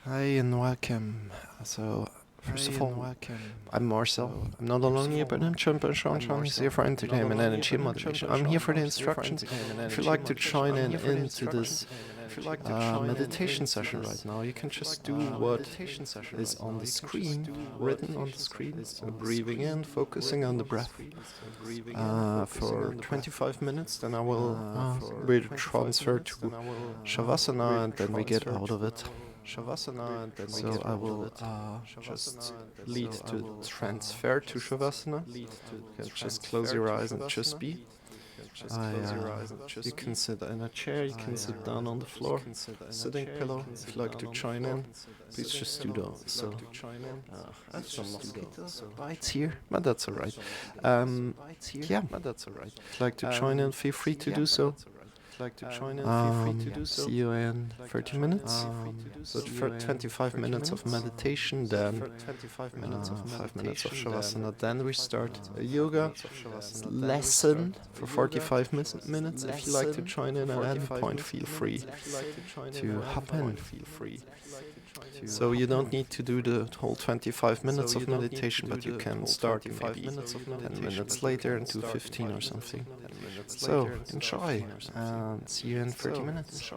Hi and welcome. So, first of all, I'm Marcel. I'm not alone here, but I'm Marcel Shawn. He's here for entertainment and energy moderation. I'm here for the instructions. If you'd like to join in into this meditation session right now, you can just do what is on the screen, written on the screen. So, breathing in, focusing on the breath for 25 minutes. Then I will be transferred to Shavasana, and then we get out of it. So I will just lead to transfer to Shavasana. You can just close your eyes and just be. You can sit in a chair, you can sit down on the floor, sitting pillow. If you like to join in, please just do that. So, that's some mosquito bites here, but that's alright. If you like to join in, feel free to do so. See you in 30 minutes. So for 25 minutes of meditation, then 5 minutes of Shavasana. Then we start a yoga lesson for 45 minutes. If you like to join in at any point, feel free to hop in. So you don't need to do the whole 25 minutes of meditation, but you can start maybe 10 minutes later and do 15 or something. So enjoy and see you in 30 minutes.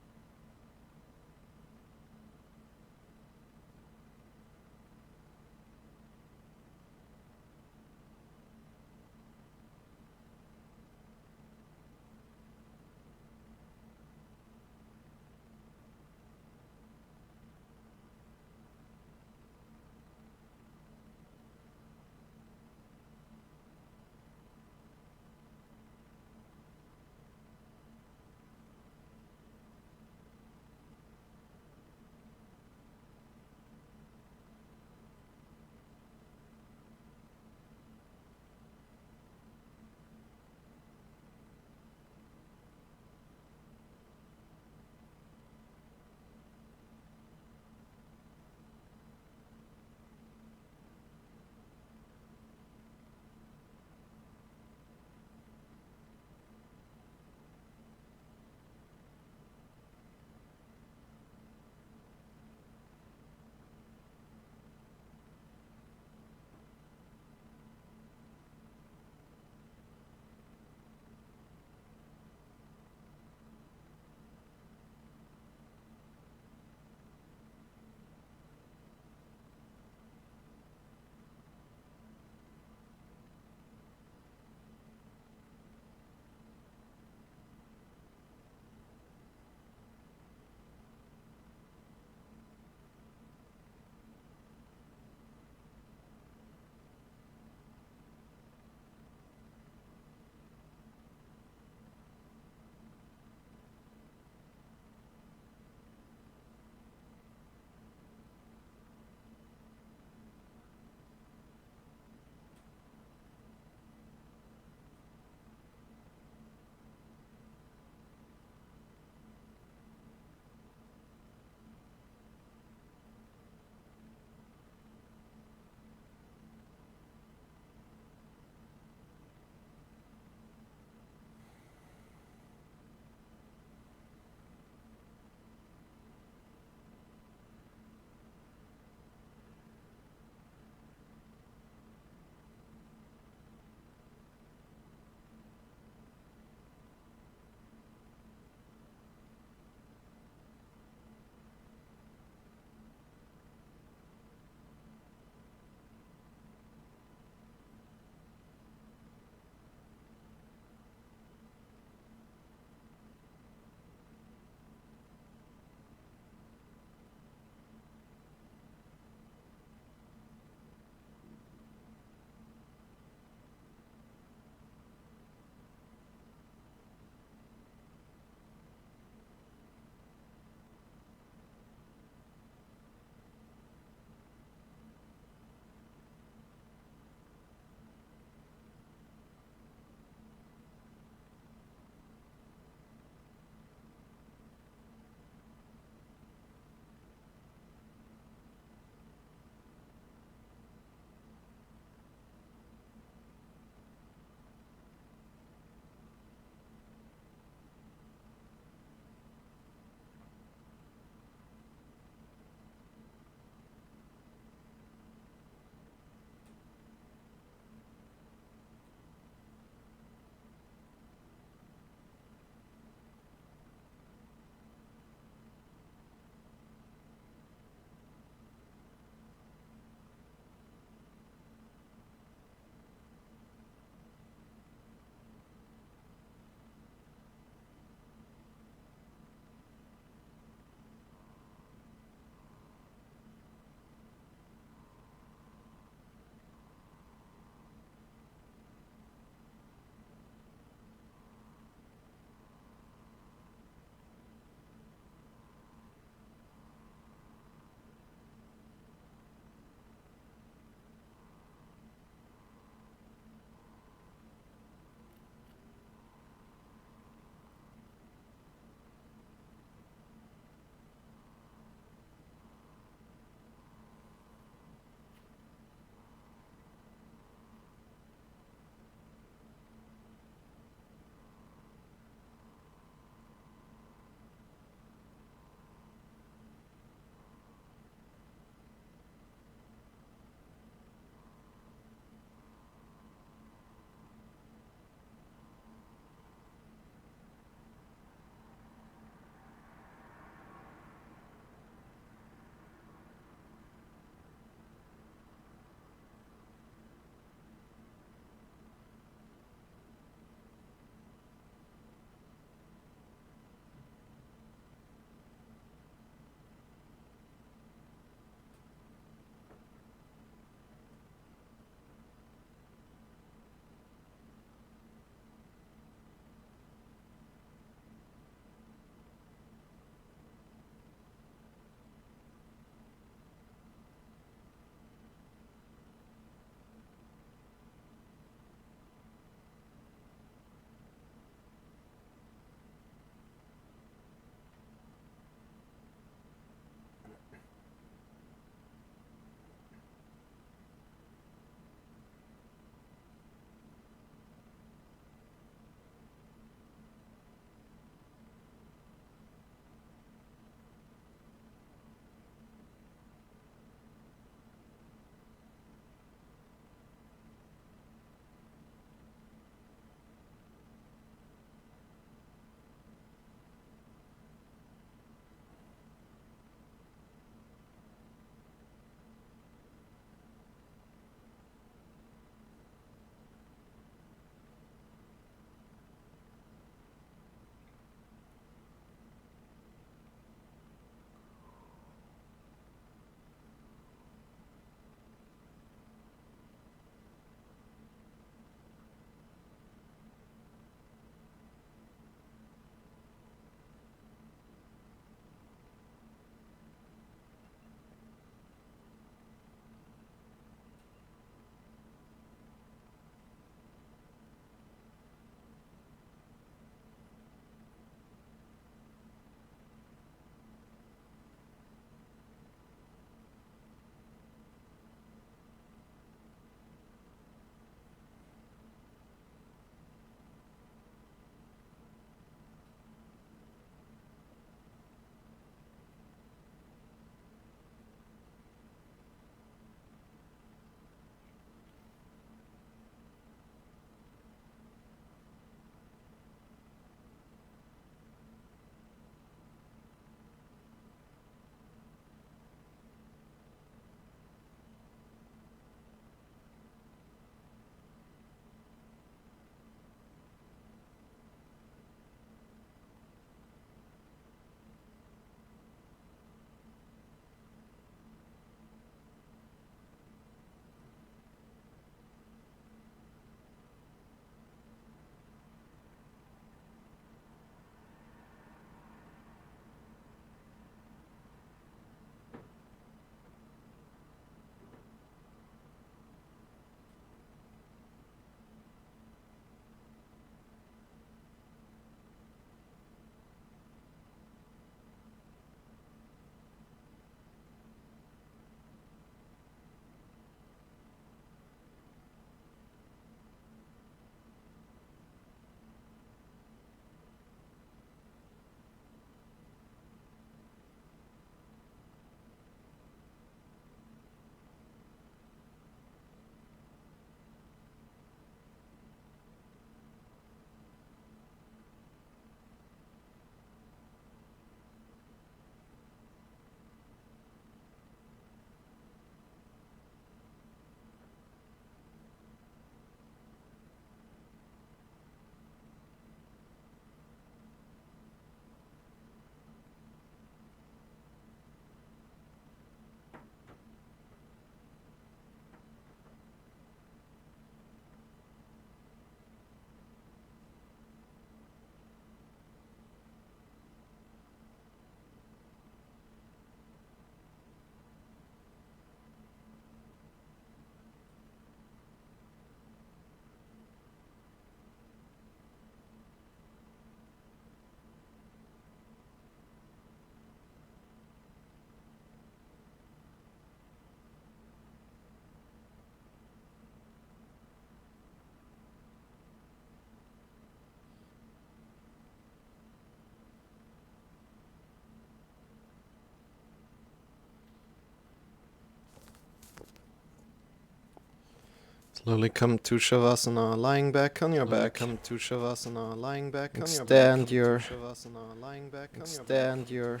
Slowly come to Shavasana, lying back on your back. Come to Shavasana, lying back on your back. Extend your Shavasana, lying back on your back. extend your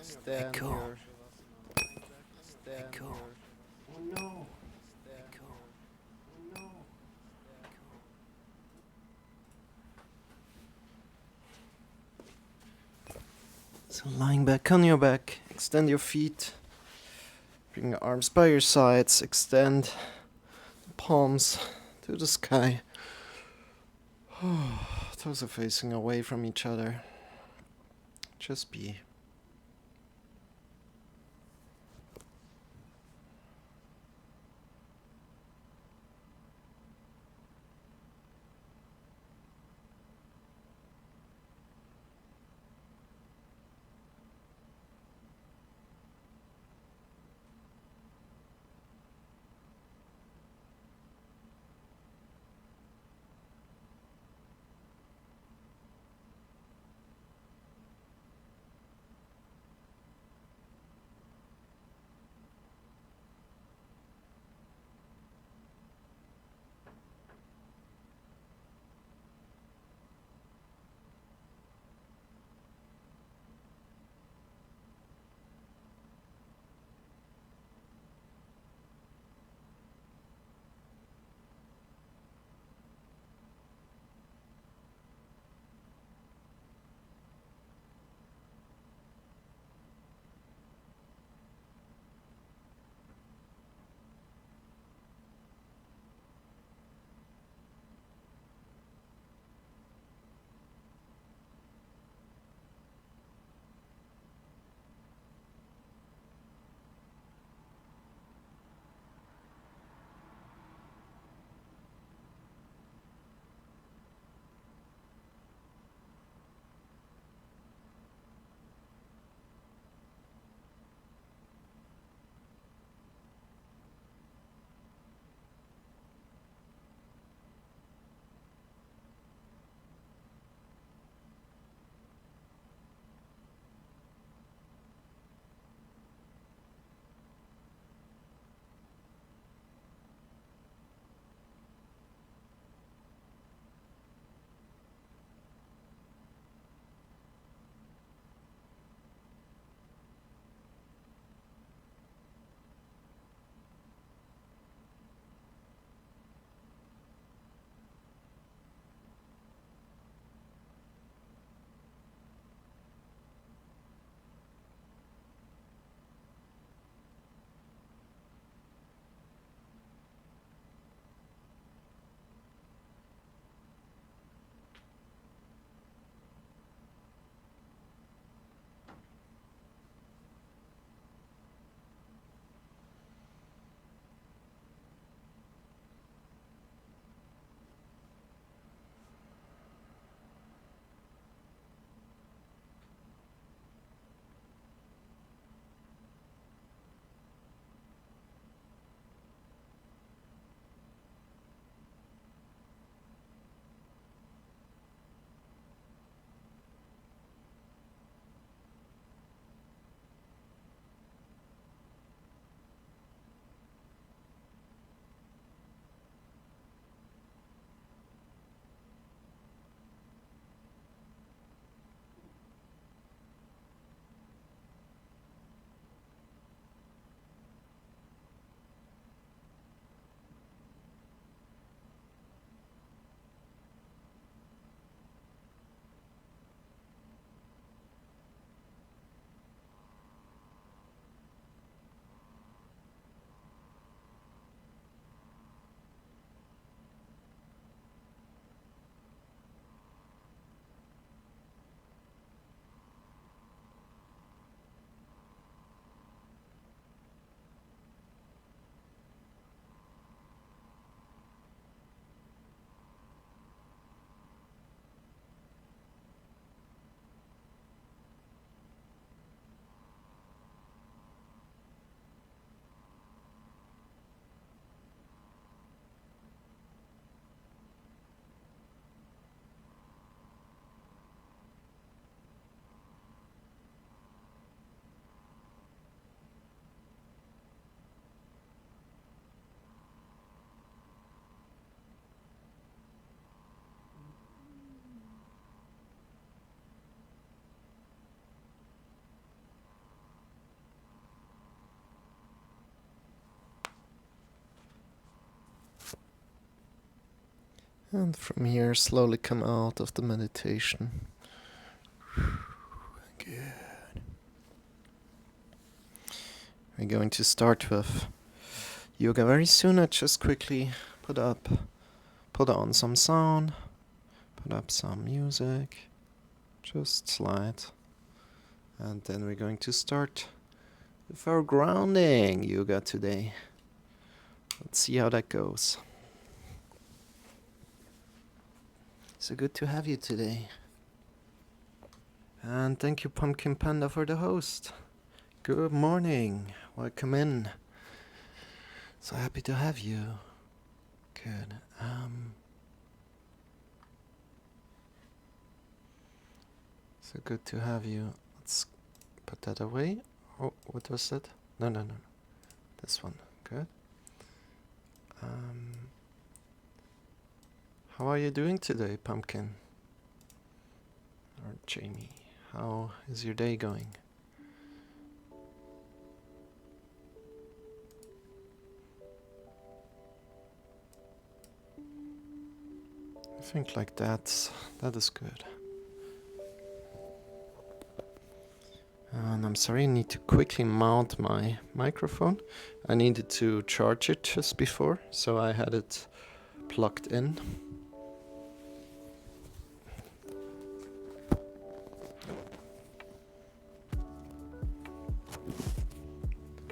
Extend your Echo. Oh no. Echo. So lying back on your back, extend your feet. Bring your arms by your sides, extend the palms to the sky. Toes are facing away from each other. Just be. And from here, slowly come out of the meditation. Good. We're going to start with yoga very soon. I just quickly put on some sound, put up some music, just slide. And then we're going to start with our grounding yoga today. Let's see how that goes. So good to have you today. And thank you, Pumpkin Panda, for the host. Good morning. Welcome in. So happy to have you. Good. So good to have you. Let's put that away. Oh, what was that? No. This one. Good. How are you doing today, Pumpkin? Or Jamie? How is your day going? I think like that is good. And I'm sorry, I need to quickly mount my microphone. I needed to charge it just before, so I had it plugged in.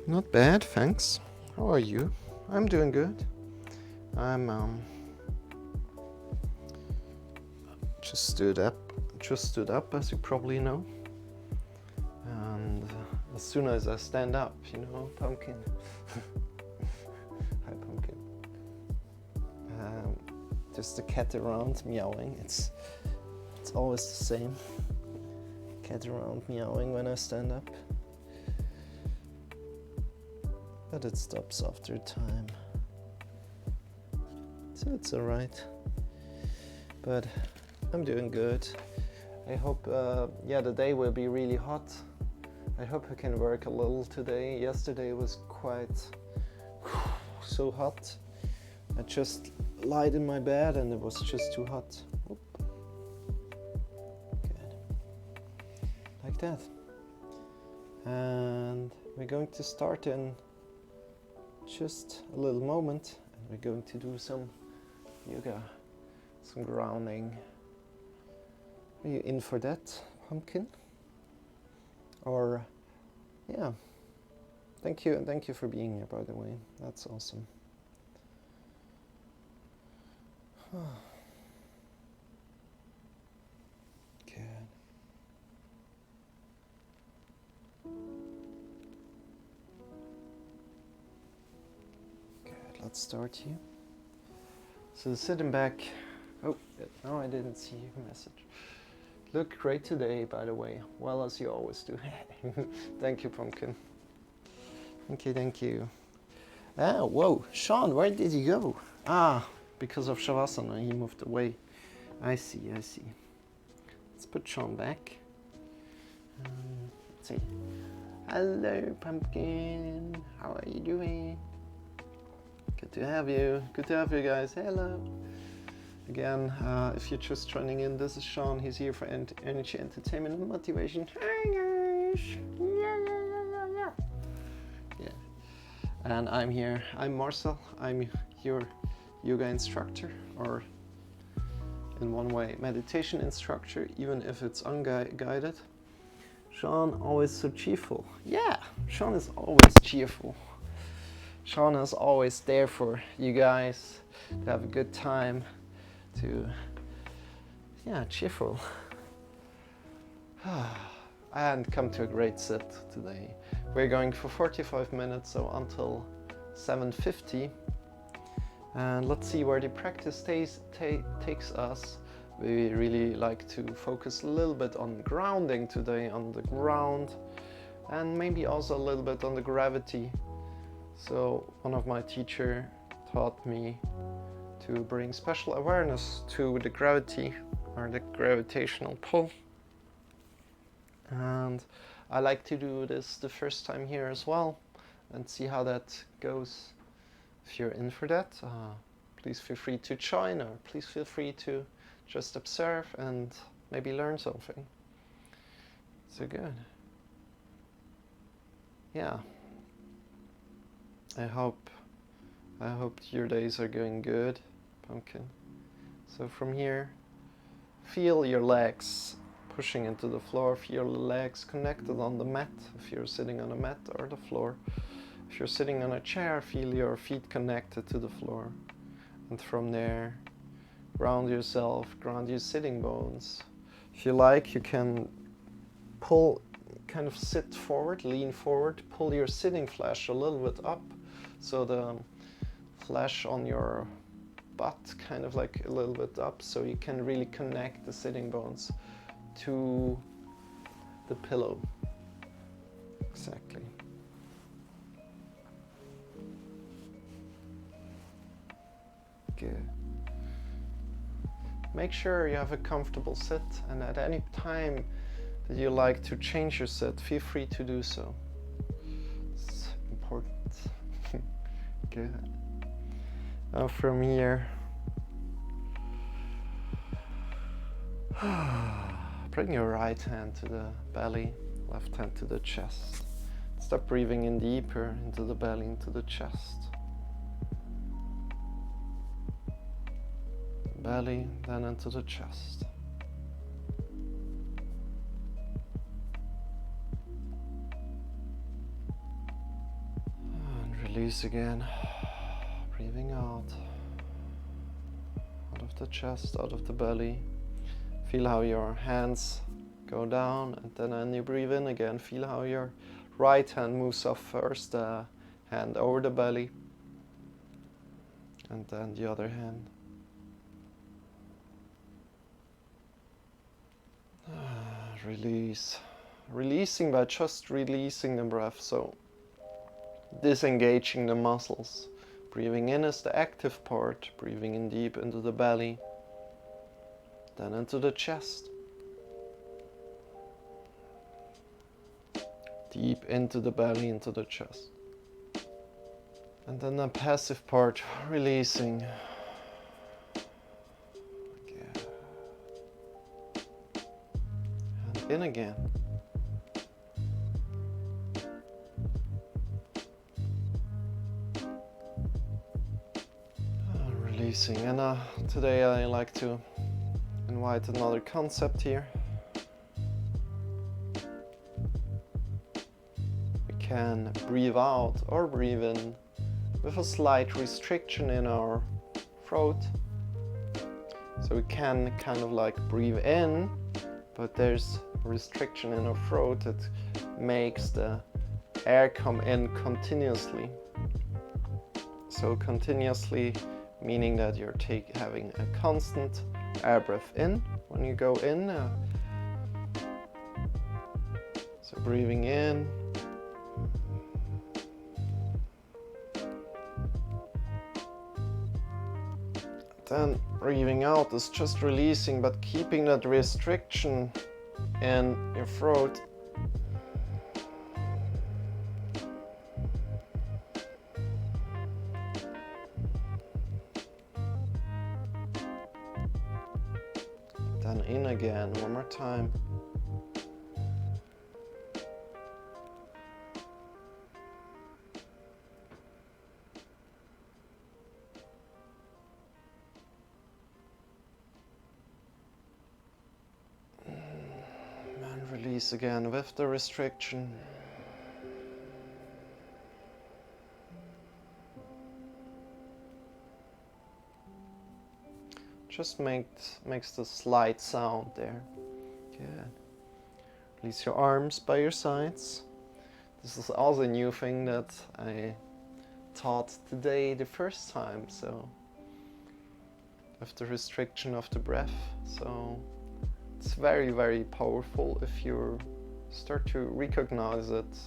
Not bad, thanks. How are you? I'm doing good. I'm just stood up, as you probably know. And as soon as I stand up, Pumpkin. Hi, Pumpkin. Just the cat around meowing. It's always the same. Cat around meowing when I stand up. But it stops after a time. So it's alright. But I'm doing good. I hope, the day will be really hot. I hope I can work a little today. Yesterday was quite so hot. I just lied in my bed and it was just too hot. Oop. Good. Like that. And we're going to start in just a little moment. And we're going to do some yoga, some grounding. Are you in for that, Pumpkin? Or, yeah. Thank you for being here, by the way. That's awesome. Good. Good, let's start here. So sitting back. Oh, no, I didn't see your message. Look great today, by the way. Well, as you always do. Thank you, Pumpkin. Thank you. Ah, whoa. Shawn, where did you go? Ah, because of Shavasana, he moved away. I see. Let's put Shawn back. Let's see. Hello, Pumpkin. How are you doing? Good to have you. Good to have you guys. Hello. Again, if you're just joining in, this is Shawn. He's here for energy, entertainment, and motivation. Hi, guys. Yeah. And I'm here. I'm Marcel. I'm your yoga instructor, or in one way, meditation instructor, even if it's unguided. Shawn, always so cheerful. Yeah, Shawn is always cheerful. Shawn is always there for you guys to have a good time. Cheerful. And come to a great sit today. We're going for 45 minutes, so until 7:50. And let's see where the practice takes us. We really like to focus a little bit on grounding today, on the ground, and maybe also a little bit on the gravity. So one of my teachers taught me to bring special awareness to the gravity or the gravitational pull. And I like to do this the first time here as well and see how that goes. If you're in for that, please feel free to join, or please feel free to just observe and maybe learn something. So good. Yeah. I hope your days are going good, pumpkin. So from here, feel your legs pushing into the floor, feel your legs connected on the mat, if you're sitting on a mat or the floor. If you're sitting on a chair, feel your feet connected to the floor. And from there, ground yourself, ground your sitting bones. If you like, you can kind of sit forward, lean forward, pull your sitting flesh a little bit up, so the flesh on your butt kind of like a little bit up, so you can really connect the sitting bones to the pillow. Exactly. Good. Make sure you have a comfortable sit, and at any time that you like to change your sit, feel free to do so. It's important. Good. Now from here, bring your right hand to the belly, left hand to the chest. Start breathing in deeper into the belly, into the chest. Belly, then into the chest. And release again. Breathing out of the chest, out of the belly. Feel how your hands go down, and then when you breathe in again, feel how your right hand moves off first, the hand over the belly, and then the other hand. Release. Releasing by just releasing the breath, so disengaging the muscles. Breathing in is the active part, breathing in deep into the belly, then into the chest. Deep into the belly, into the chest. And then the passive part, releasing. Again. And in again. Releasing. And today I like to invite another concept here. We can breathe out or breathe in with a slight restriction in our throat. So we can kind of like breathe in, but there's a restriction in our throat that makes the air come in continuously. So continuously meaning that you're having a constant air breath in when you go in. So breathing in. Then breathing out is just releasing, but keeping that restriction in your throat. Then in again, one more time. And release again with the restriction. Just makes the slight sound there. Good. Release your arms by your sides. This is also a new thing that I taught today the first time, so with the restriction of the breath. So it's very, very powerful if you start to recognize it,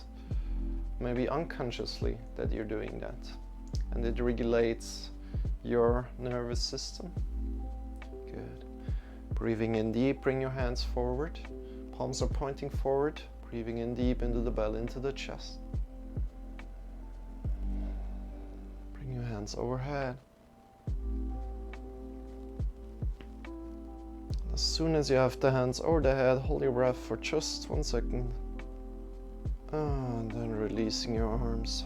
maybe unconsciously, that you're doing that. And it regulates your nervous system. Good. Breathing in deep, bring your hands forward. Palms are pointing forward. Breathing in deep into the belly, into the chest. Bring your hands overhead. As soon as you have the hands over the head, hold your breath for just 1 second. And then releasing your arms.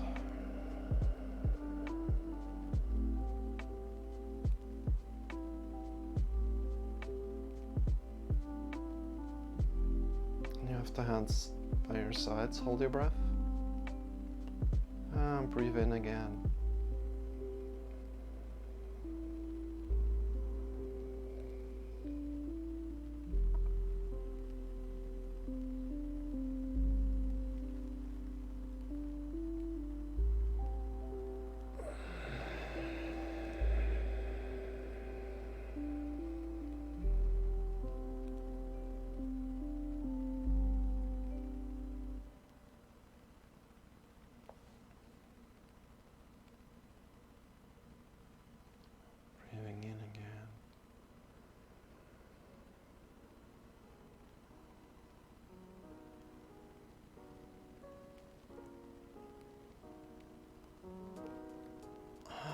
You have the hands by your sides, hold your breath. And breathe in again. Breathing in again.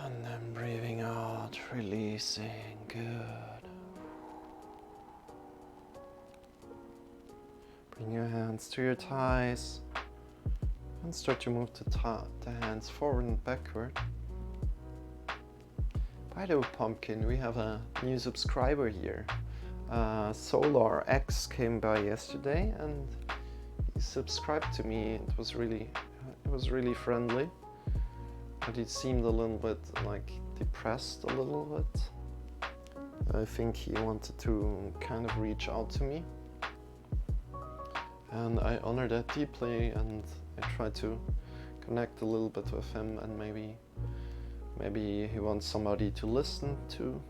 And then breathing out, releasing, good. Bring your hands to your thighs and start to move the hands forward and backward. By the way, Pumpkin, we have a new subscriber here. Solar X came by yesterday and he subscribed to me. It was really friendly, but he seemed a little bit like depressed a little bit. I think he wanted to kind of reach out to me, and I honor that deeply, and I try to connect a little bit with him, and maybe he wants somebody to listen to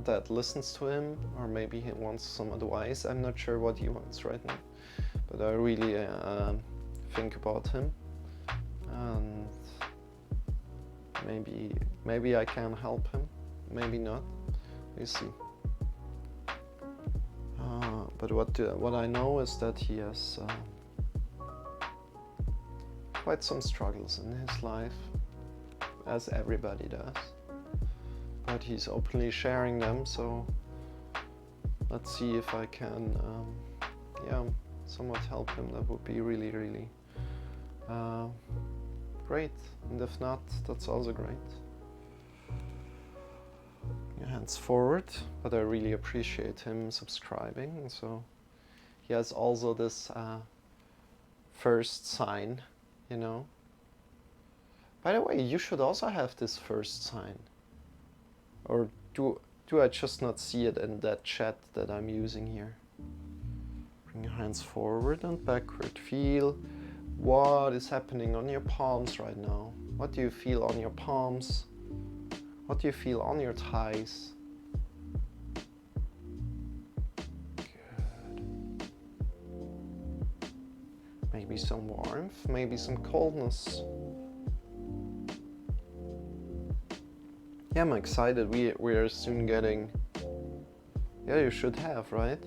that listens to him, or maybe he wants some advice. I'm not sure what he wants right now, but I really think about him, and maybe I can help him, maybe not, we'll see. But what I know is that he has quite some struggles in his life, as everybody does, but he's openly sharing them, so let's see if I can somewhat help him. That would be really great, and if not, that's also great. Your hands forward, but I really appreciate him subscribing. So he has also this first sign, you know. By the way, you should also have this first sign, or do I just not see it in that chat that I'm using here? Bring your hands forward and backward. Feel what is happening on your palms right now. What do you feel on your palms? What do you feel on your thighs? Good. Maybe some warmth, maybe some coldness. Yeah, I'm excited. We are soon getting... Yeah, you should have, right?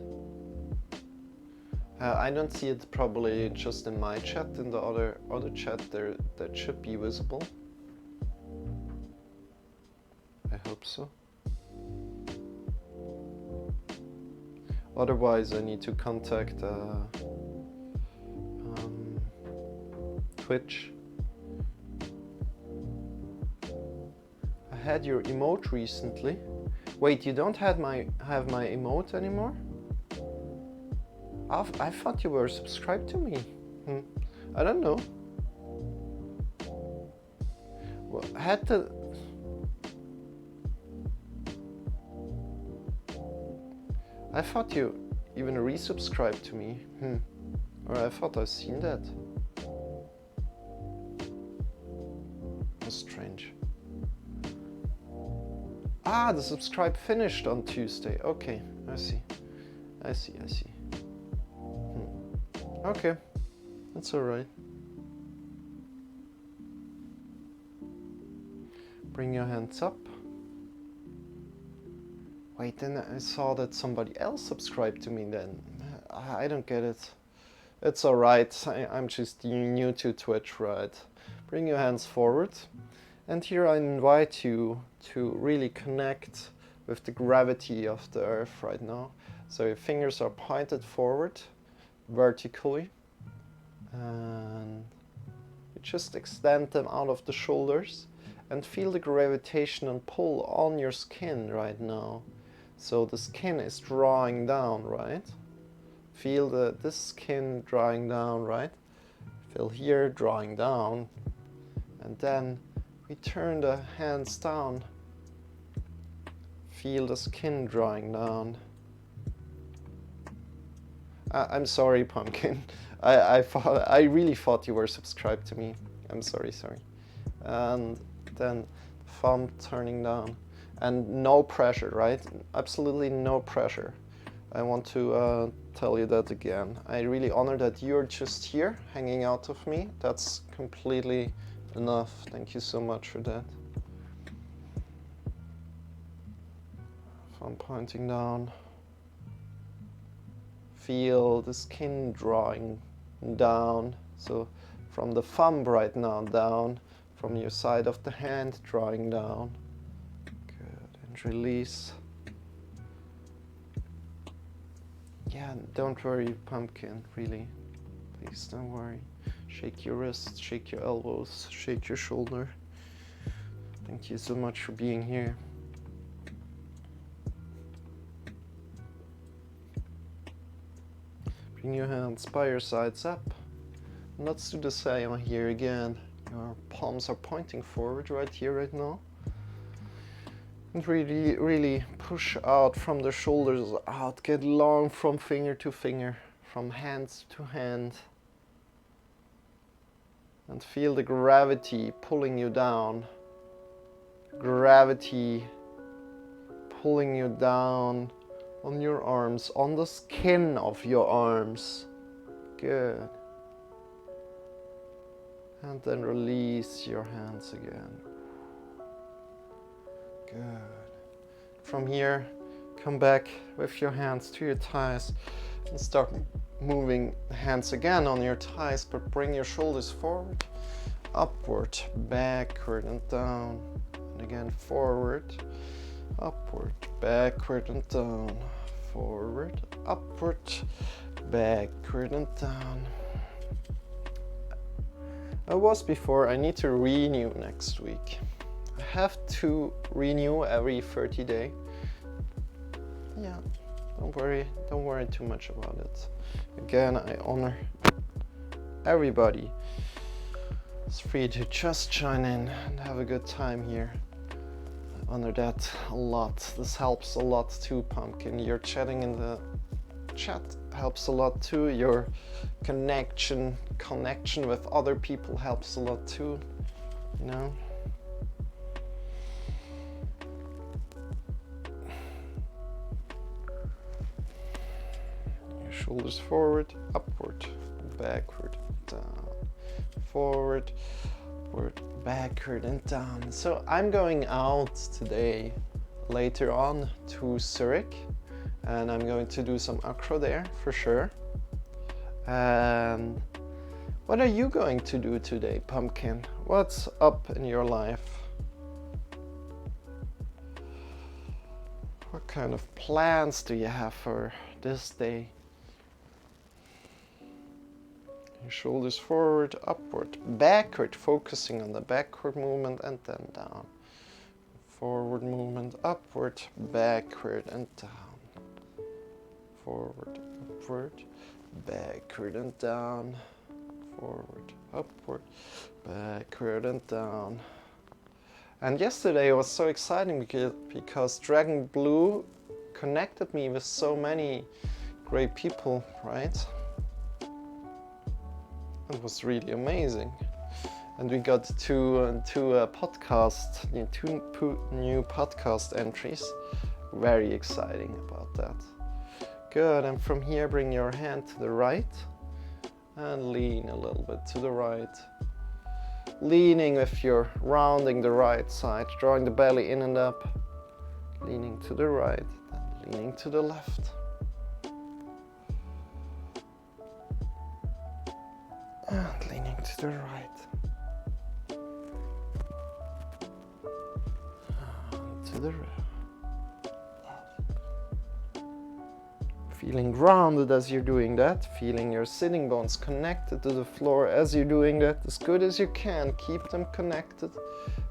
I don't see it probably just in my chat. In the other chat there, that should be visible. I hope so. Otherwise, I need to contact Twitch. I had your emote recently. Wait, you don't have my emote anymore? I thought you were subscribed to me. I don't know. Well, I had to... I thought you even resubscribed to me. Or I thought I've seen that. That's strange. Ah, the subscribe finished on Tuesday. Okay, I see. Okay, that's alright. Bring your hands up. Wait, then I saw that somebody else subscribed to me then. I don't get it. It's alright, I'm just new to Twitch, right? Bring your hands forward. And here I invite you to really connect with the gravity of the earth right now. So your fingers are pointed forward, vertically, and you just extend them out of the shoulders and feel the gravitational pull on your skin right now. So the skin is drawing down, right? Feel this skin drawing down, right? Feel here drawing down. And then we turn the hands down. Feel the skin drawing down. I'm sorry, Pumpkin. I really thought you were subscribed to me. I'm sorry. And then thumb turning down. And no pressure, right? Absolutely no pressure. I want to tell you that again. I really honor that you're just here, hanging out with me. That's completely enough. Thank you so much for that. Thumb pointing down. Feel the skin drawing down. So from the thumb right now down, from your side of the hand drawing down. Good, and release. Yeah, don't worry, Pumpkin, really. Please don't worry. Shake your wrists, shake your elbows, shake your shoulder. Thank you so much for being here. Bring your hands by your sides up. And let's do the same here again. Your palms are pointing forward right here, right now. And really push out from the shoulders out. Get long from finger to finger, from hand to hand. And feel the gravity pulling you down. Gravity pulling you down on your arms, on the skin of your arms. Good. And then release your hands again. Good. From here, come back with your hands to your thighs and start moving the hands again on your thighs, but bring your shoulders forward, upward, backward and down. And again, forward, upward, backward and down. Forward, upward, backward and down. I was before, I need to renew next week. I have to renew every 30 days. Yeah, don't worry too much about it. Again, I honor everybody. It's free to just join in and have a good time here. I honor that a lot. This helps a lot too, Pumpkin. Your chatting in the chat helps a lot too. Your connection with other people helps a lot too, you know. Your shoulders forward, upward, backward, down, forward, upward, backward and down. So I'm going out today later on to Zurich, and I'm going to do some acro there for sure. And what are you going to do today, Pumpkin? What's up in your life? What kind of plans do you have for this day? Your shoulders forward, upward, backward, focusing on the backward movement and then down. Forward movement, upward, backward and down. Forward, upward, backward and down. Forward, upward, backward and down. And yesterday was so exciting because Dragon Blue connected me with so many great people, right? It was really amazing. And we got two new podcast entries. Very exciting about that. Good, and from here bring your hand to the right and lean a little bit to the right. Leaning if you're rounding the right side, drawing the belly in and up. Leaning to the right, then leaning to the left. And leaning to the right. And to the left. Feeling grounded as you're doing that, feeling your sitting bones connected to the floor as you're doing that, as good as you can. Keep them connected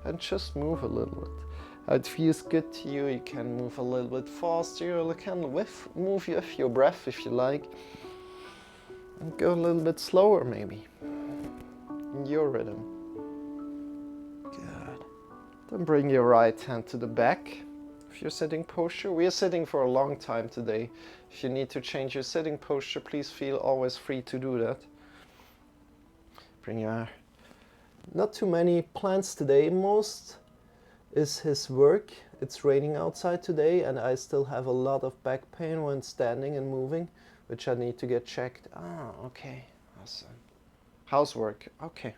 and just move a little bit. It feels good to you. You can move a little bit faster, you can move with your breath if you like, and go a little bit slower maybe, in your rhythm. Good. Then bring your right hand to the back of your sitting posture. We are sitting for a long time today. If you need to change your sitting posture, please feel always free to do that. Bring your... Not too many plans today. Most is his work. It's raining outside today and I still have a lot of back pain when standing and moving, which I need to get checked. Ah, okay. Awesome. Housework. Okay.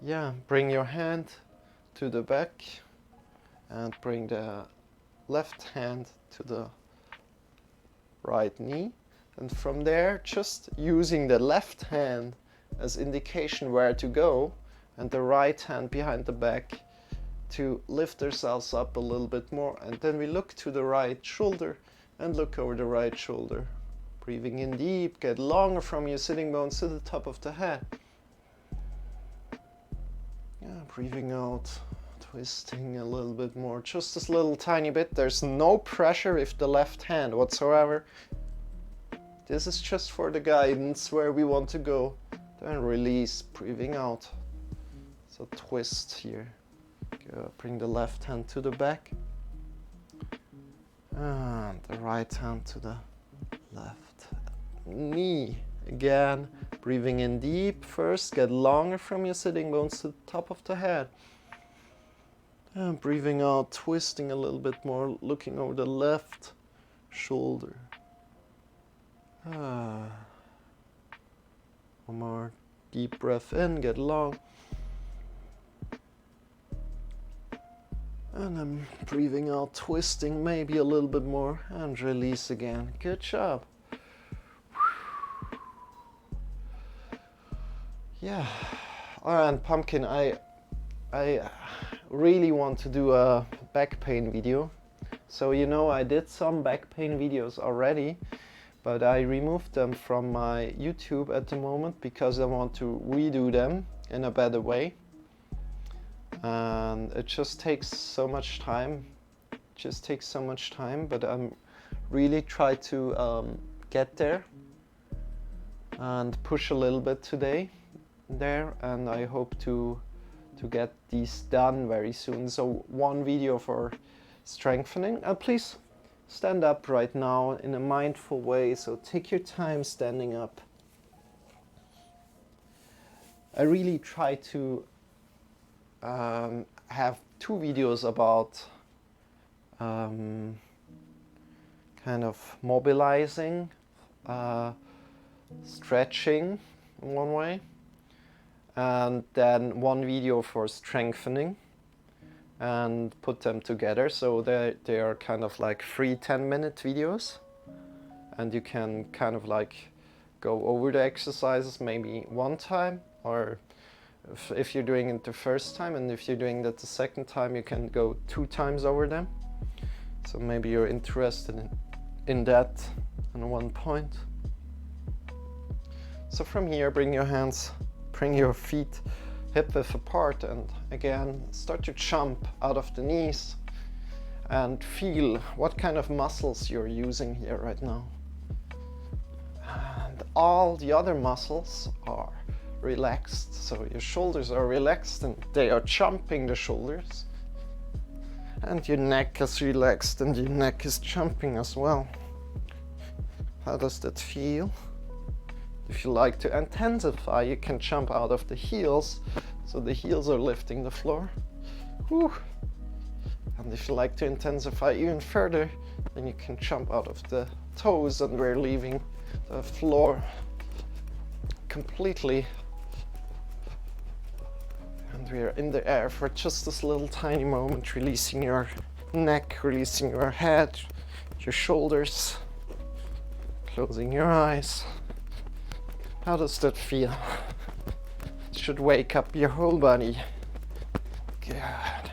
Yeah, bring your hand to the back and bring the left hand to the right knee, and from there just using the left hand as indication where to go and the right hand behind the back to lift ourselves up a little bit more, and then we look to the right shoulder and look over the right shoulder. Breathing in deep, get longer from your sitting bones to the top of the head. Yeah, breathing out, twisting a little bit more, just this little tiny bit. There's no pressure with the left hand whatsoever. This is just for the guidance where we want to go. Then release, breathing out. So twist here. Good. Bring the left hand to the back. And the right hand to the left knee. Again, breathing in deep first. Get longer from your sitting bones to the top of the head. And breathing out, twisting a little bit more, looking over the left shoulder. One more deep breath in, get long. And I'm breathing out, twisting maybe a little bit more, and release again. Good job. Yeah. And Pumpkin, I really want to do a back pain video. So you know, I did some back pain videos already, but I removed them from my YouTube at the moment because I want to redo them in a better way. And it just takes so much time. But I'm really try to get there and push a little bit today there, and I hope to get these done very soon. So one video for strengthening. Please stand up right now in a mindful way, so take your time standing up. I really try to have 2 videos about kind of mobilizing, stretching in one way, and then 1 video for strengthening, and put them together so they are kind of like 3 10-minute videos, and you can kind of like go over the exercises maybe 1 time, or if you're doing it the first time, and if you're doing that the second time, you can go 2 times over them. So maybe you're interested in that at one point. So from here, bring your hands, bring your feet hip width apart, and again start to jump out of the knees and feel what kind of muscles you're using here right now. And all the other muscles are relaxed, so your shoulders are relaxed and they are jumping the shoulders, and your neck is relaxed and your neck is jumping as well. How does that feel? If you like to intensify, you can jump out of the heels, so the heels are lifting the floor. Whew. And if you like to intensify even further, then you can jump out of the toes, and we're leaving the floor completely. And we're in the air for just this little tiny moment, releasing your neck, releasing your head, your shoulders, closing your eyes. How does that feel? It should wake up your whole body. Good.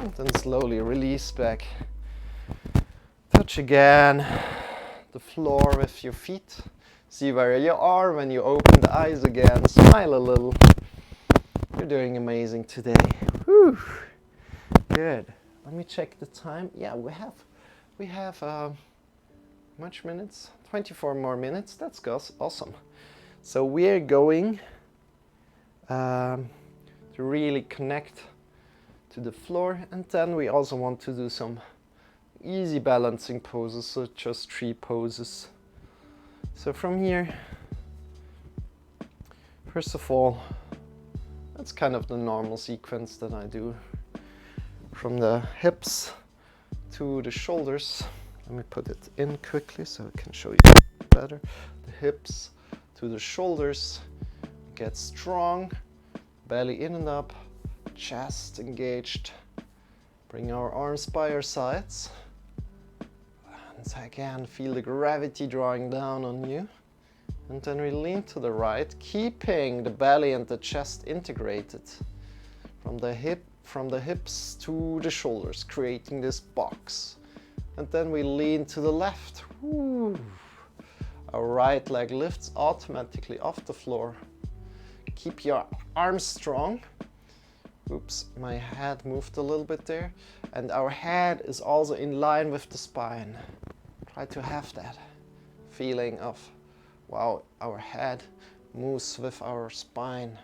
And then slowly release back. Touch again the floor with your feet. See where you are when you open the eyes again. Smile a little. You're doing amazing today. Whew. Good. Let me check the time. Yeah, we have much minutes? 24 more minutes. That's awesome. So we're going to really connect to the floor, and then we also want to do some easy balancing poses, so just 3 poses. So from here, first of all, that's kind of the normal sequence that I do. From the hips to the shoulders. Let me put it in quickly so I can show you better. The hips to the shoulders. Get strong. Belly in and up. Chest engaged. Bring our arms by our sides. And again, feel the gravity drawing down on you. And then we lean to the right, keeping the belly and the chest integrated. From the hips to the shoulders, creating this box. And then we lean to the left. Woo. Our right leg lifts automatically off the floor. Keep your arms strong. Oops, my head moved a little bit there. And our head is also in line with the spine. Try to have that feeling of, wow, our head moves with our spine.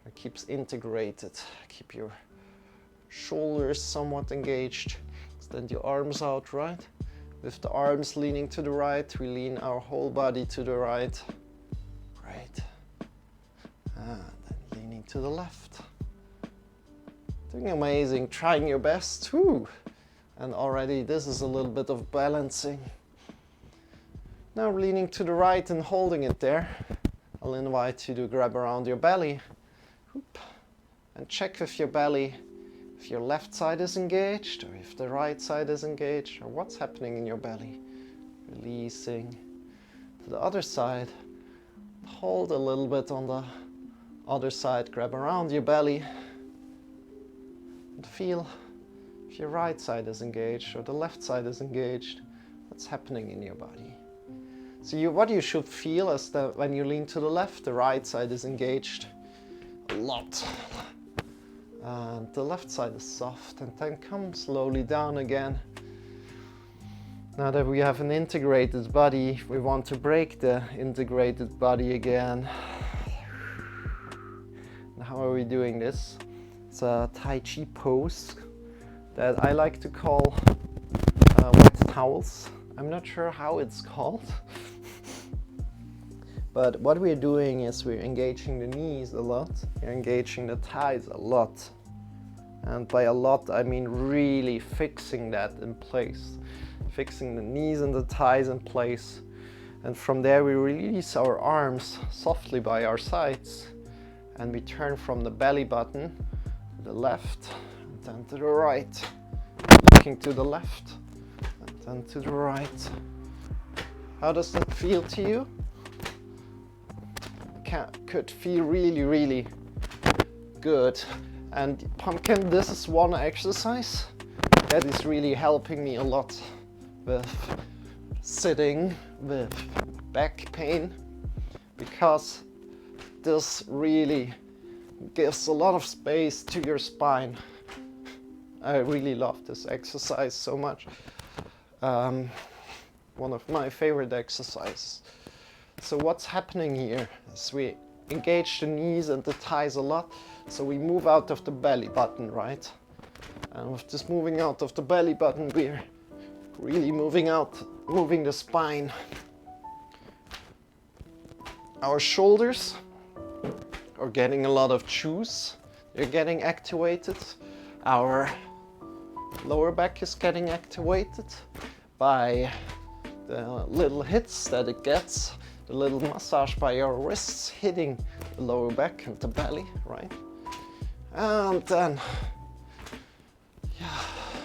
It keeps integrated. Keep your shoulders somewhat engaged. Extend your arms out, right? With the arms leaning to the right, we lean our whole body to the right. Great. And then leaning to the left. Doing amazing, trying your best. Woo. And already this is a little bit of balancing. Now leaning to the right and holding it there. I'll invite you to grab around your belly. And check with your belly if your left side is engaged or if the right side is engaged or what's happening in your belly. Releasing to the other side. Hold a little bit on the other side. Grab around your belly. And feel if your right side is engaged or the left side is engaged. What's happening in your body. So what you should feel is that when you lean to the left, the right side is engaged a lot. And the left side is soft, and then come slowly down again. Now that we have an integrated body, we want to break the integrated body again. And how are we doing this? It's a Tai Chi pose that I like to call wet towels. I'm not sure how it's called. But what we're doing is we're engaging the knees a lot, we're engaging the thighs a lot. And by a lot, I mean really fixing that in place. Fixing the knees and the thighs in place. And from there we release our arms softly by our sides. And we turn from the belly button to the left, and then to the right. Looking to the left, and then to the right. How does that feel to you? Could feel really, really good. And pumpkin, this is one exercise that is really helping me a lot with sitting, with back pain, because this really gives a lot of space to your spine. I really love this exercise so much. One of my favorite exercises. So what's happening here is we engage the knees and the thighs a lot, so we move out of the belly button, right? And with this moving out of the belly button, we're really moving the spine. Our shoulders are getting a lot of juice. They're getting activated. Our lower back is getting activated by the little hits that it gets. A little massage by your wrists hitting the lower back and the belly, right? And then, yeah,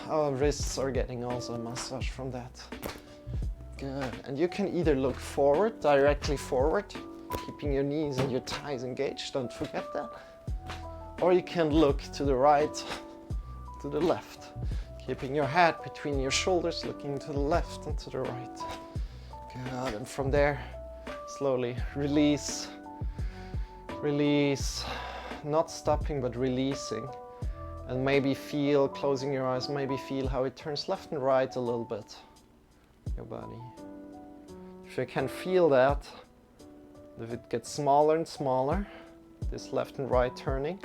our wrists are getting also a massage from that. Good. And you can either look forward, directly forward, keeping your knees and your thighs engaged, don't forget that. Or you can look to the right, to the left. Keeping your head between your shoulders, looking to the left and to the right. Good, and from there, slowly release. Release, not stopping but releasing. And maybe feel, closing your eyes, maybe feel how it turns left and right a little bit, your body. If you can feel that, if it gets smaller and smaller, this left and right turning,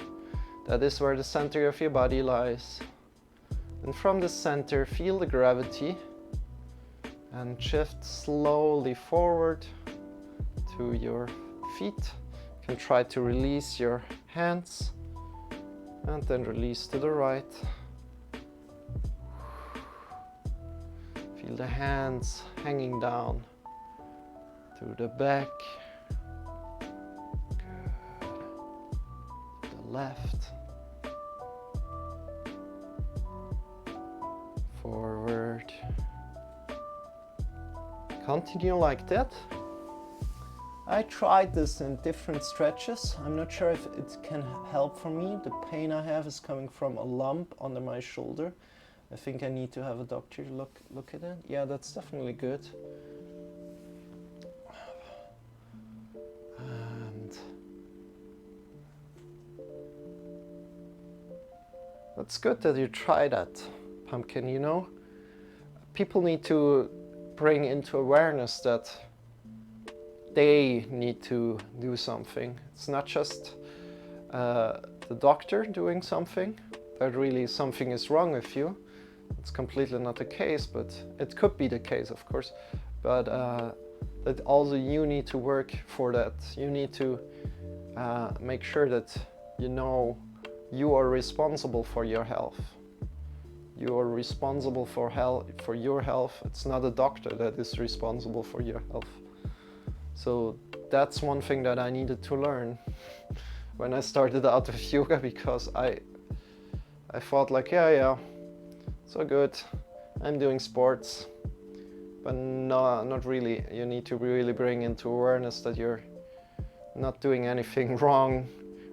that is where the center of your body lies. And from the center, feel the gravity and shift slowly forward to your feet. You can try to release your hands and then release to the right. Feel the hands hanging down to the back. Good. The left. Forward. Continue like that. I tried this in different stretches. I'm not sure if it can help for me. The pain I have is coming from a lump under my shoulder. I think I need to have a doctor look at it. Yeah, that's definitely good. And that's good that you try that, Pumpkin, you know. People need to bring into awareness that they need to do something. It's not just the doctor doing something, that really something is wrong with you. It's completely not the case, but it could be the case, of course. But that also you need to work for that. You need to make sure that you know you are responsible for your health. You are responsible for your health. It's not a doctor that is responsible for your health. So that's one thing that I needed to learn when I started out with yoga, because I thought like, yeah, so good, I'm doing sports, but no, not really. You need to really bring into awareness that you're not doing anything wrong,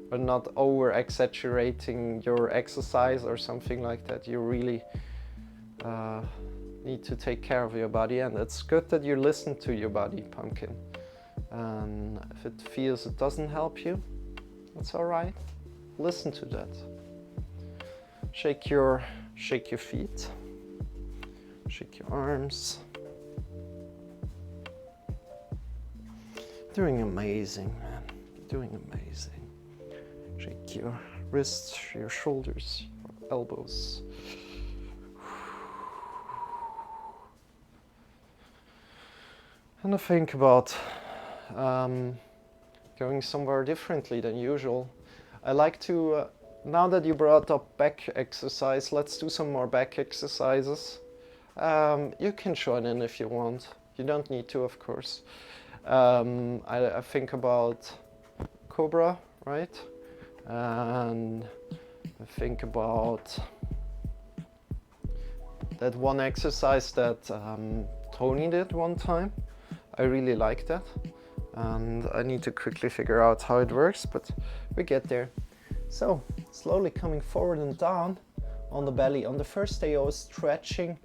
or not over exaggerating your exercise or something like that. You really need to take care of your body, and it's good that you listen to your body, Pumpkin. And if it feels it doesn't help you, it's all right. Listen to that. Shake your feet. Shake your arms. Doing amazing, man. Doing amazing. Shake your wrists, your shoulders, your elbows. And I think about going somewhere differently than usual. I like to, now that you brought up back exercise, let's do some more back exercises. You can join in if you want. You don't need to, of course. I think about Cobra, right? And I think about that one exercise that Tony did one time. I really like that. And I need to quickly figure out how it works, but we get there. So, slowly coming forward and down on the belly. On the first day I was stretching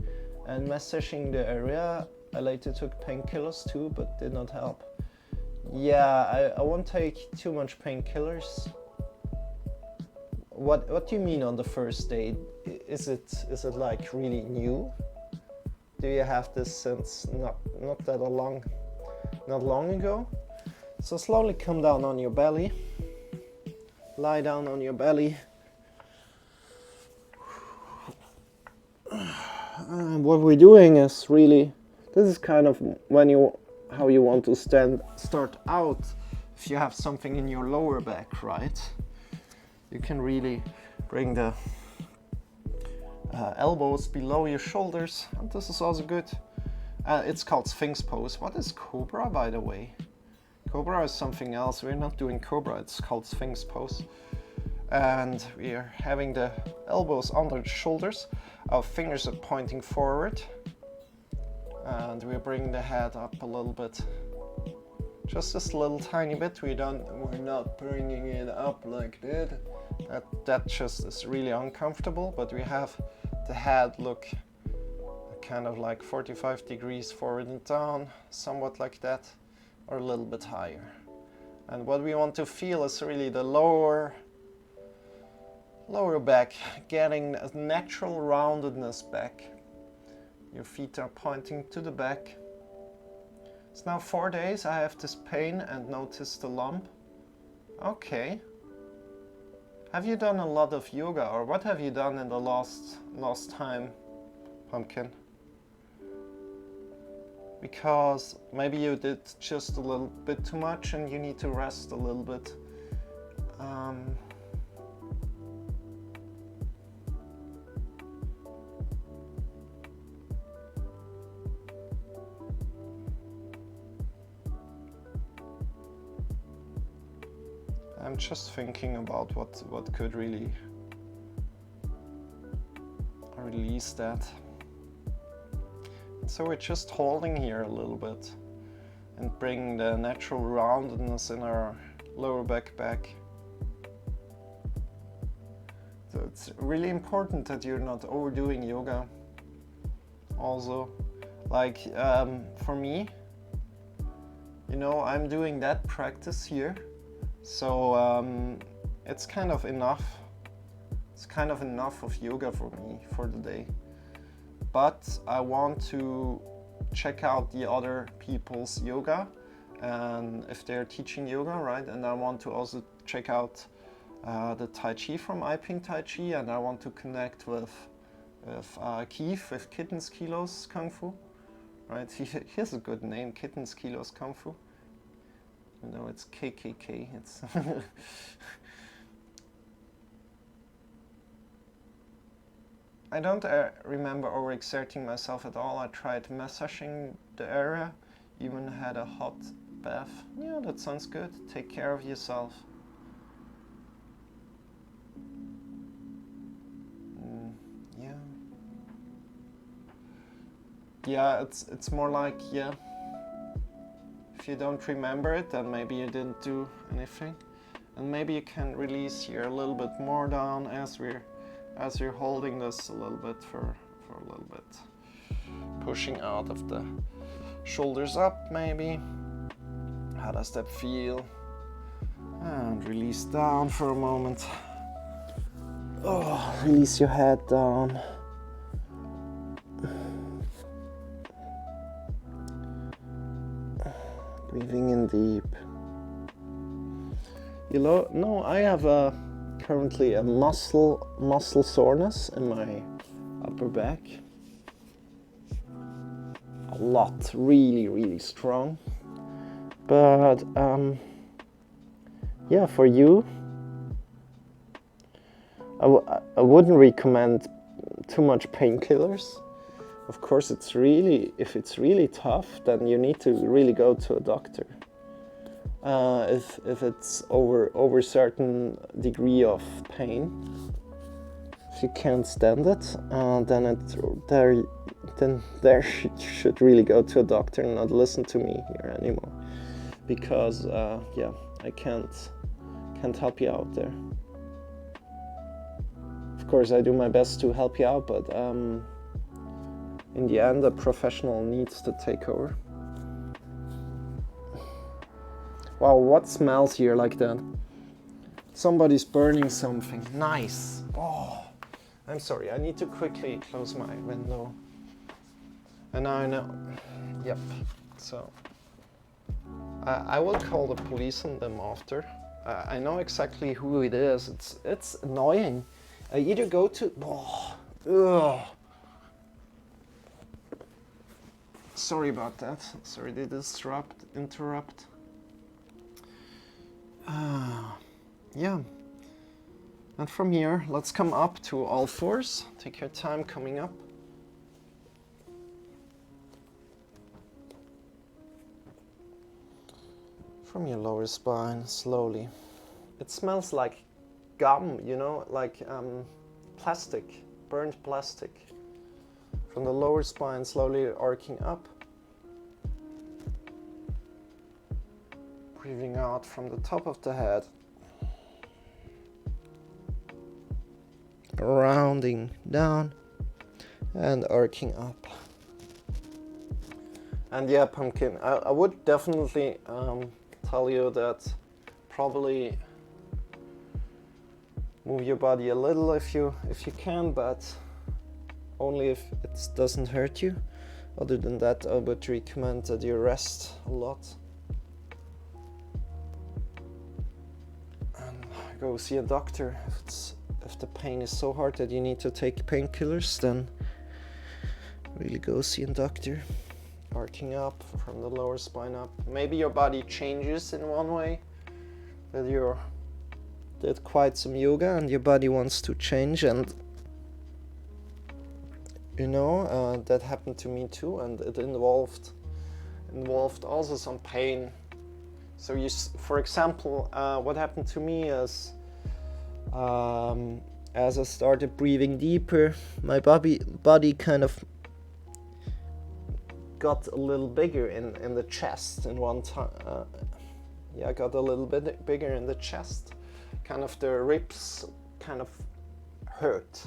and massaging the area. I later took painkillers too, but did not help. Yeah, I won't take too much painkillers. What do you mean on the first day? Is it like really new? Do you have this since not long ago? So slowly come down on your belly. Lie down on your belly. What we're doing is really, this is kind of how you want to start out. If you have something in your lower back, right? You can really bring the elbows below your shoulders, and this is also good. It's called Sphinx pose. What is Cobra, by the way? Cobra is something else. We're not doing Cobra, it's called Sphinx pose. And we are having the elbows under the shoulders. Our fingers are pointing forward. And we're bringing the head up a little bit. Just this little tiny bit. We're not bringing it up like that. That just is really uncomfortable, but we have the head look kind of like 45 degrees forward and down, somewhat like that, or a little bit higher. And what we want to feel is really the lower back, getting a natural roundedness back. Your feet are pointing to the back. It's now 4 days I have this pain and notice the lump. Okay. Have you done a lot of yoga, or what have you done in the last time, Pumpkin? Because maybe you did just a little bit too much and you need to rest a little bit. I'm just thinking about what could really release that. So we're just holding here a little bit and bringing the natural roundedness in our lower back. So it's really important that you're not overdoing yoga. Also, like for me, you know, I'm doing that practice here. So it's kind of enough. It's kind of enough of yoga for me for the day. But I want to check out the other people's yoga, and if they're teaching yoga, right? And I want to also check out the Tai Chi from I Ping Tai Chi, and I want to connect with Keith, with Kittens Kilos Kung Fu, right? Here's a good name, Kittens Kilos Kung Fu. You know, it's KKK. It's I don't remember overexerting myself at all. I tried massaging the area, even had a hot bath. Yeah, that sounds good. Take care of yourself. Yeah. Yeah, it's more like, yeah, if you don't remember it, then maybe you didn't do anything. And maybe you can release here a little bit more down as you're holding this a little bit for a little bit. Pushing out of the shoulders up, maybe. How does that feel? And release down for a moment. Oh, release your head down. Breathing in deep. You know, I have currently a muscle soreness in my upper back. A lot, really strong. But yeah, for you, I wouldn't recommend too much painkillers. Of course, if it's really tough, then you need to really go to a doctor. If it's over a certain degree of pain, if you can't stand it, then there should really go to a doctor and not listen to me here anymore, because yeah, I can't help you out there. Of course, I do my best to help you out, but in the end, a professional needs to take over. Wow, what smells here like that? Somebody's burning something. Nice. Oh, I'm sorry, I need to quickly close my window. And now I know. Yep. So I will call the police on them after. I know exactly who it is. It's annoying. I either go to. Oh, ugh. Sorry about that. Sorry to interrupt. Yeah. And from here, let's come up to all fours. Take your time coming up. From your lower spine, slowly. It smells like gum, you know, like plastic, burnt plastic. From the lower spine, slowly arcing up. Breathing out from the top of the head. rounding down and arcing up. And yeah, Pumpkin, I would definitely tell you that probably move your body a little if you can, but only if it doesn't hurt you. Other than that, I would recommend that you rest a lot and go see a doctor. If the pain is so hard that you need to take painkillers, then really go see a doctor. Arcing up from the lower spine up. Maybe your body changes in one way, that you did quite some yoga and your body wants to change, and you know, that happened to me too, and it involved also some pain. So for example, what happened to me is, as I started breathing deeper, my body kind of got a little bigger in the chest in one time. I got a little bit bigger in the chest. Kind of the ribs kind of hurt.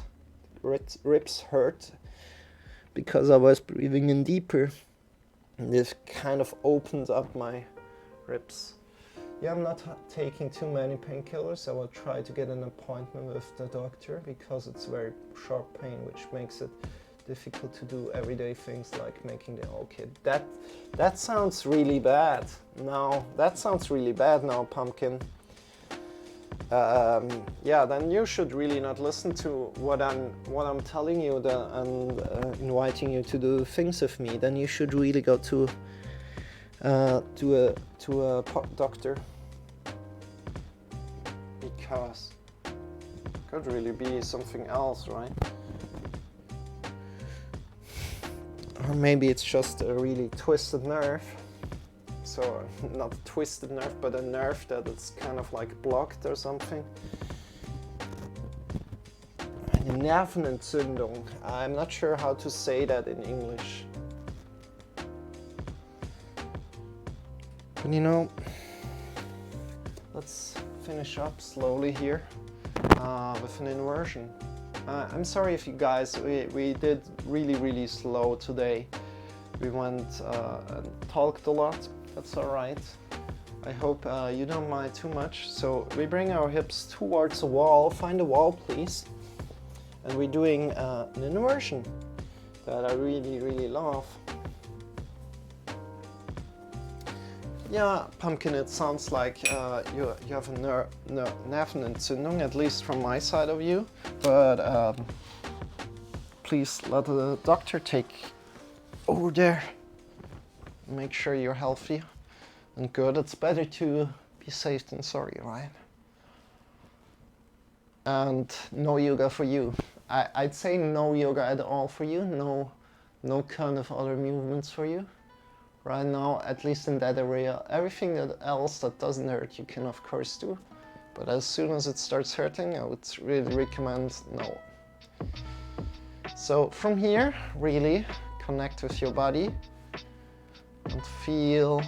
Ribs hurt because I was breathing in deeper. And this kind of opened up my ribs. Yeah, I'm not taking too many painkillers. I will try to get an appointment with the doctor because it's very sharp pain, which makes it difficult to do everyday things like making the okay. That sounds really bad. That sounds really bad now, Pumpkin. Then you should really not listen to what I'm telling you and inviting you to do things with me. Then you should really go to a doctor, because it could really be something else, right? Or maybe it's just a really twisted nerve. So not a twisted nerve, but a nerve that it's kind of like blocked or something. Eine Nervenentzündung. I'm not sure how to say that in English. But you know, let's finish up slowly here with an inversion. I'm sorry if you guys, we did really slow today. We went and talked a lot. That's alright. I hope you don't mind too much. So we bring our hips towards the wall. Find a wall, please. And we're doing an inversion that I really love. Yeah, Pumpkin, it sounds like you have a Nervenentzündung, at least from my side of you. But please let the doctor take over there. Make sure you're healthy and good. It's better to be safe than sorry, right? And no yoga for you. I'd say no yoga at all for you. No kind of other movements for you. Right now, at least in that area. Everything else that doesn't hurt you can of course do. But as soon as it starts hurting, I would really recommend no. So from here, really connect with your body and feel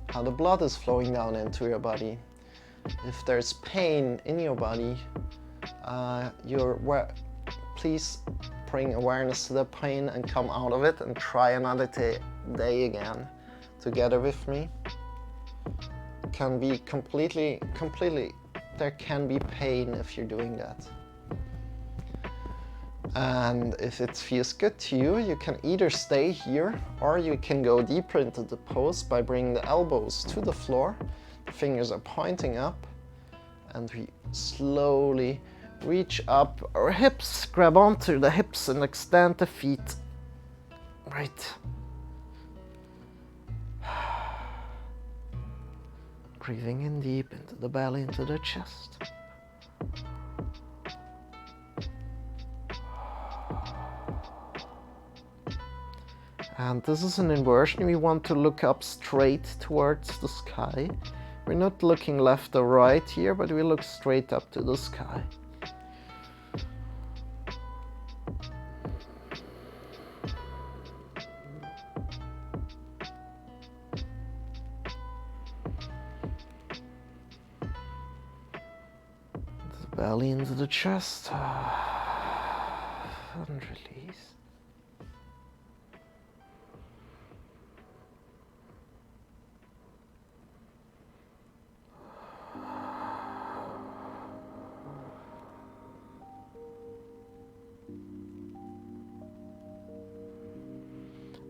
how the blood is flowing down into your body. If there's pain in your body, please bring awareness to the pain and come out of it and try another day again together with me. It can be completely, there can be pain if you're doing that. And if it feels good to you, you can either stay here or you can go deeper into the pose by bringing the elbows to the floor. The fingers are pointing up and we slowly reach up our hips, grab onto the hips and extend the feet. Right. Breathing in deep into the belly, into the chest. And this is an inversion. We want to look up straight towards the sky. We're not looking left or right here, but we look straight up to the sky. belly into the chest. And release.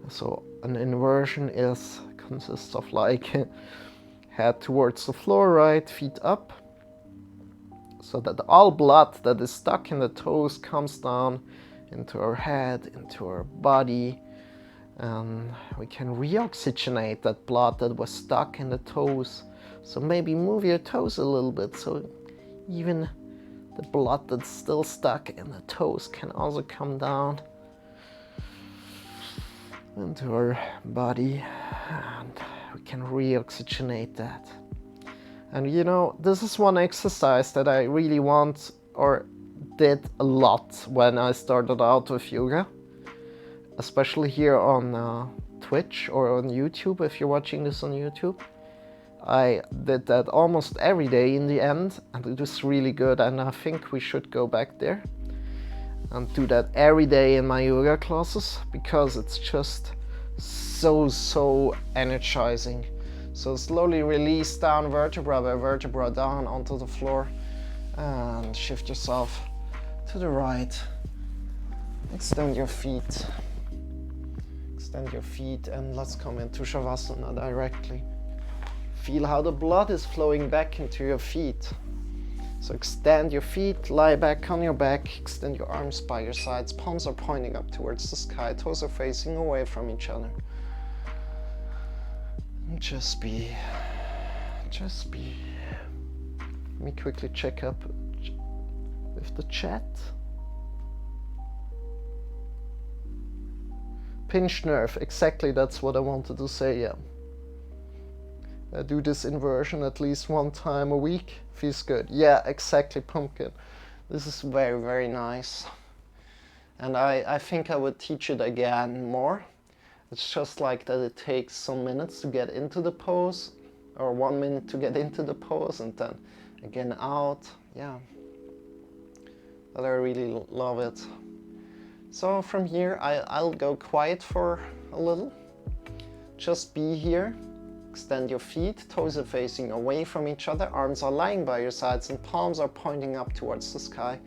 So an inversion consists of like head towards the floor, right, feet up, so that all blood that is stuck in the toes comes down into our head, into our body, and we can reoxygenate that blood that was stuck in the toes. So maybe move your toes a little bit, so even the blood that's still stuck in the toes can also come down into our body, and we can reoxygenate that. And you know, this is one exercise that I really want, or did a lot when I started out with yoga, especially here on Twitch or on YouTube. If you're watching this on YouTube, I did that almost every day in the end, and it was really good, and I think we should go back there and do that every day in my yoga classes, because it's just so energizing. So slowly release down vertebra by vertebra down onto the floor, and shift yourself to the right. Extend your feet. Extend your feet, and let's come into Shavasana directly. Feel how the blood is flowing back into your feet. So extend your feet, lie back on your back, extend your arms by your sides, palms are pointing up towards the sky, toes are facing away from each other. And just be. Let me quickly check up with the chat. Pinched nerve, exactly, that's what I wanted to say, yeah. I do this inversion at least one time a week. Feels good. Yeah, exactly, pumpkin. This is very nice. And I think I would teach it again more. It's just like that it takes some minutes to get into the pose, or 1 minute to get into the pose, and then again out. Yeah. But I really love it. So from here, I'll go quiet for a little. Just be here. Extend your feet, toes are facing away from each other, arms are lying by your sides, and palms are pointing up towards the sky.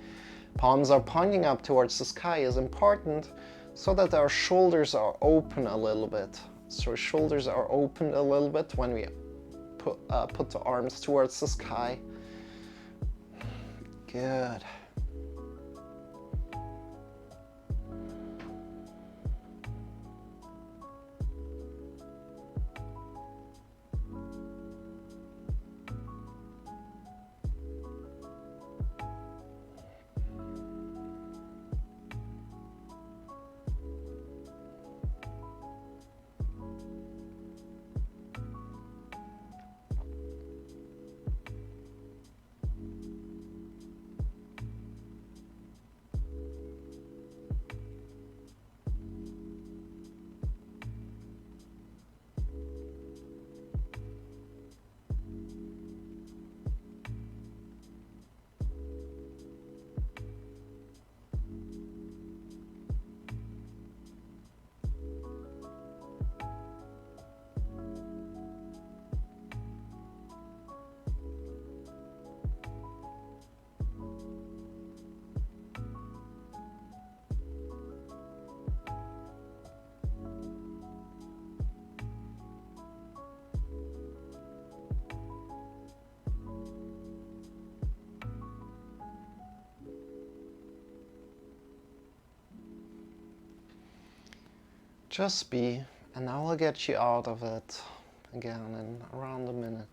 Palms are pointing up towards the sky is important so that our shoulders are open a little bit. So shoulders are open a little bit when we put the arms towards the sky. Good. Just be, and I will get you out of it again in around a minute.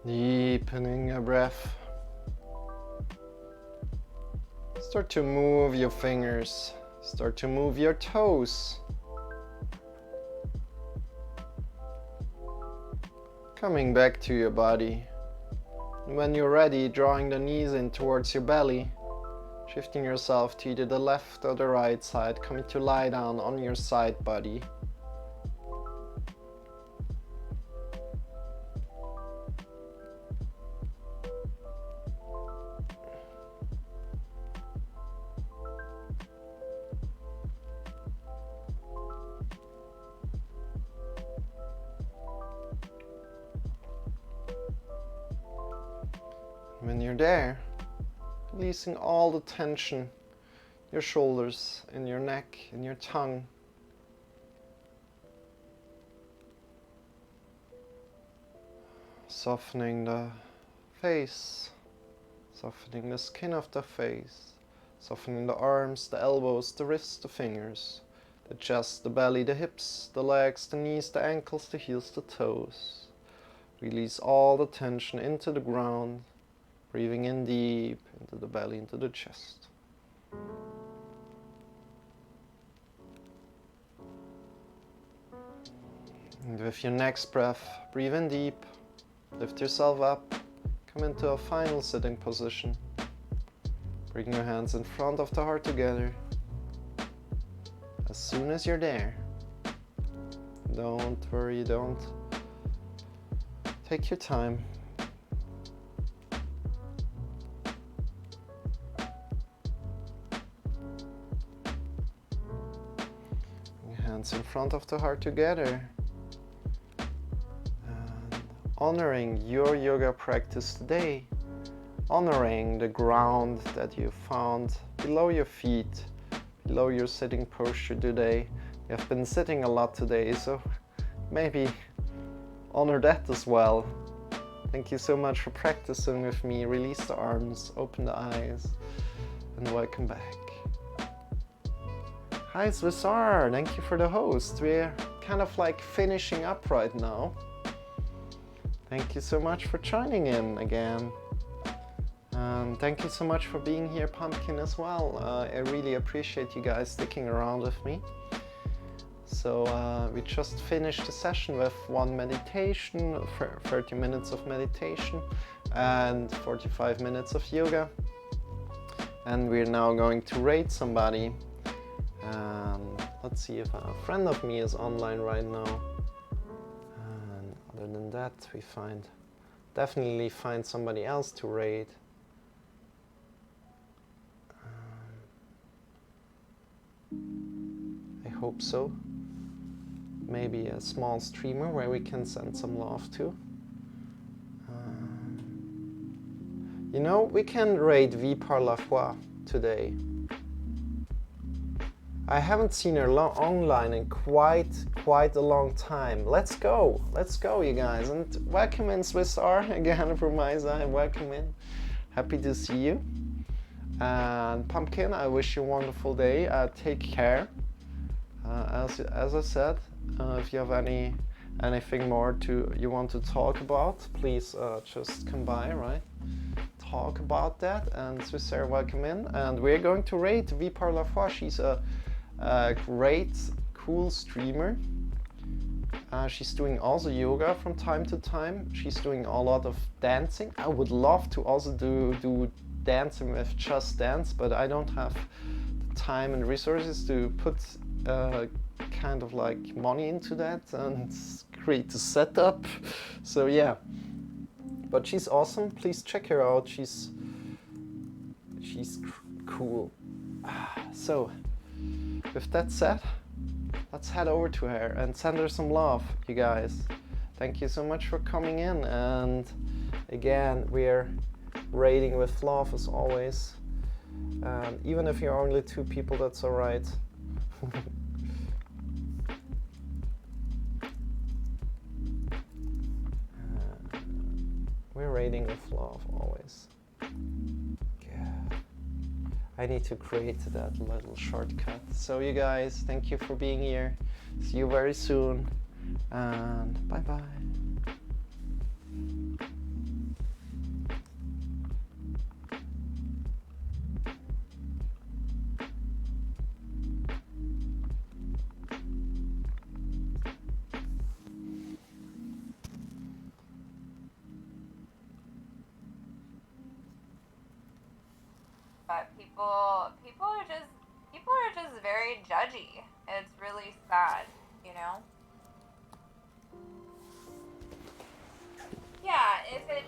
Deepening your breath. Start to move your fingers. Start to move your toes. Coming back to your body. When you're ready, drawing the knees in towards your belly. Shifting yourself to either the left or the right side. Coming to lie down on your side body. When you're there, releasing all the tension, your shoulders, in your neck, in your tongue. Softening the face, softening the skin of the face, softening the arms, the elbows, the wrists, the fingers, the chest, the belly, the hips, the legs, the knees, the ankles, the heels, the toes. Release all the tension into the ground. Breathing in deep, into the belly, into the chest. And with your next breath, breathe in deep, lift yourself up, come into a final sitting position. Bring your hands in front of the heart together. As soon as you're there, don't worry, don't. Take your time. In front of the heart together, and honoring your yoga practice today, honoring the ground that you found below your feet, below your sitting posture today. You have been sitting a lot today, so maybe honor that as well. Thank you so much for practicing with me. Release the arms, open the eyes, and welcome back. Hi Swiss R, thank you for the host. We're kind of like finishing up right now. Thank you so much for joining in again. Thank you so much for being here, Pumpkin, as well. I really appreciate you guys sticking around with me. So we just finished the session with one meditation, 30 minutes of meditation and 45 minutes of yoga. And we're now going to rate somebody. Let's see if a friend of me is online right now. And other than that, we definitely find somebody else to rate. I hope so. Maybe a small streamer where we can send some love to. You know, we can rate V par la foi today. I haven't seen her online in quite a long time. Let's go, you guys. And welcome in, Swiss R, again from my side. Welcome in. Happy to see you. And Pumpkin, I wish you a wonderful day. Take care. As I said, if you have anything more you want to talk about, please just come by, right? Talk about that. And Swiss R, welcome in. And we're going to rate V par la foi. She's a great, cool streamer. She's doing also yoga from time to time. She's doing a lot of dancing. I would love to also do dancing with Just Dance, but I don't have the time and resources to put kind of like money into that and create a setup. So yeah, but she's awesome. Please check her out. She's cool. So with that said, let's head over to her and send her some love, you guys. Thank you so much for coming in. And again, we're rating with love as always. Even if you're only 2 people, that's all right. We're rating with love always. I need to create that little shortcut. So you guys, thank you for being here. See you very soon, and bye bye. but people are just very judgy. It's really sad, you know? Yeah, if it